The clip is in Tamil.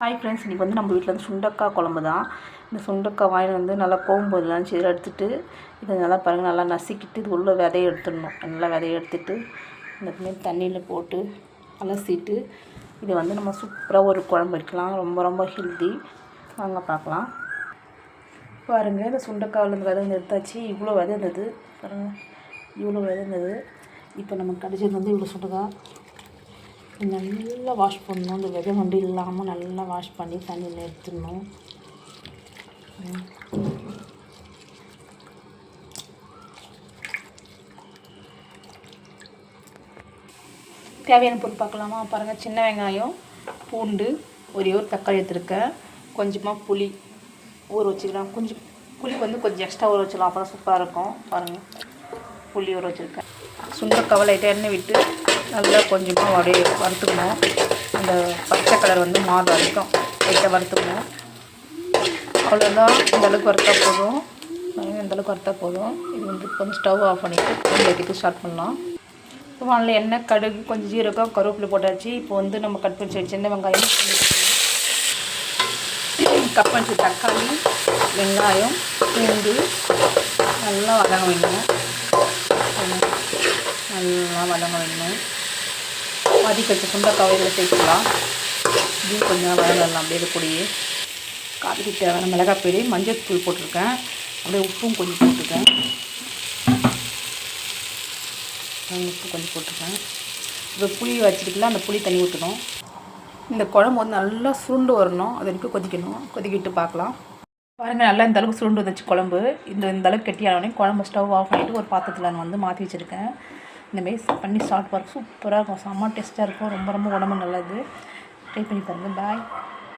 ஹாய் ஃப்ரெண்ட்ஸ், இன்றைக்கி வந்து நம்ம வீட்டில் வந்து சுண்டக்காய் குழம்பு தான். இந்த சுண்டக்காய் வாங்கிட்டு வந்து நல்லா போகும்போதெல்லாம் சரி எடுத்துகிட்டு இதை நல்லா பாருங்கள், நல்லா நசுக்கிட்டு இது உள்ள விதையை எடுத்துடணும். நல்லா விதையை எடுத்துகிட்டு இந்த மாதிரி தண்ணியில் போட்டு அலசிட்டு இதை வந்து நம்ம சூப்பராக ஒரு குழம்பு வைக்கலாம். ரொம்ப ரொம்ப ஹெல்தி. வாங்க பார்க்கலாம். பாருங்கள், இந்த சுண்டக்காயில் இந்த விதை எடுத்தாச்சு. இவ்வளோ விதை இருந்தது பாருங்கள், இவ்வளோ விதை இருந்தது. இப்போ நம்ம கடிச்சது வந்து இவ்வளோ சுண்டக்காய் நல்லா வாஷ் பண்ணணும். இந்த விதை வண்டி இல்லாமல் நல்லா வாஷ் பண்ணி தண்ணியில் எடுத்துடணும். தேவையான பொருள் பார்க்கலாமா? பாருங்கள், சின்ன வெங்காயம், பூண்டு, ஒரே ஒரு தக்காளி எடுத்துருக்கேன். கொஞ்சமாக புளி ஊற வச்சுக்கலாம். கொஞ்சம் புளி வந்து கொஞ்சம் எக்ஸ்ட்ரா ஊற வச்சுக்கலாம், அப்போ தான் சூப்பராக இருக்கும். பாருங்கள், புளி ஊற வச்சுருக்கேன். சுண்டக்காய் லைட்டாக எண்ணெய் விட்டு நல்லா கொஞ்சமாக அப்படியே வறுத்துக்கணும். அந்த பச்சை கலர் வந்து மாறு வரைக்கும் லைட்டாக வறுத்துக்கணும். அவ்வளோதான். இந்தளவுக்கு வறுத்தா போதும். இந்தளவுக்கு வறுத்தா போதும். இது வந்து கொஞ்சம் ஸ்டவ் ஆஃப் பண்ணிவிட்டு கொஞ்சம் வைக்கிட்டு ஸ்டார்ட் பண்ணலாம். இப்போ அதில் எண்ணெய், கடுகு, கொஞ்சம் ஜீரகம், கருவேப்பிலை போட்டாச்சு. இப்போ வந்து நம்ம கட் பண்ணி சின்ன வெங்காயம், கட் பண்ணி தக்காளி, வெங்காயம், பூண்டு நல்லா வதங்க வைக்கணும். நல்லா வதங்க வைக்கணும். வதக்கி வச்ச சுண்டக்காய் இதில் சேர்த்துக்கலாம். இதையும் கொஞ்சம் வதங்கலாம். அப்படியே கூடயே காய்க்கு தேவையான மிளகாய் பொடி, மஞ்சள் தூள் போட்டிருக்கேன். அப்படியே உப்பும் கொஞ்சம் போட்டிருக்கேன். உப்பு கொஞ்சம் போட்டிருக்கேன். இப்போ புளி வச்சுருக்கலாம், அந்த புளி தண்ணி ஊற்றணும். இந்த குழம்பு வந்து நல்லா சுருண்டு வரணும். அது வரைக்கும் கொதிக்கணும். கொதிக்கிட்டு பார்க்கலாம். பாருங்கள், நல்லா இந்த அளவுக்கு சுருண்டு வந்துச்சு குழம்பு. இந்த அளவுக்கு கெட்டியானோடனே குழம்பு ஸ்டவ் ஆஃப் பண்ணிவிட்டு ஒரு பாத்திரத்தில் நான் வந்து மாற்றி வச்சுருக்கேன். இந்தமாரி பண்ணி சாப்பிட்டு பாருங்கள், சூப்பராக இருக்கும். செம்ம டேஸ்ட்டாக இருக்கும். ரொம்ப ரொம்ப உடம்பு நல்லது. ட்ரை பண்ணி பாருங்கள். பாய்.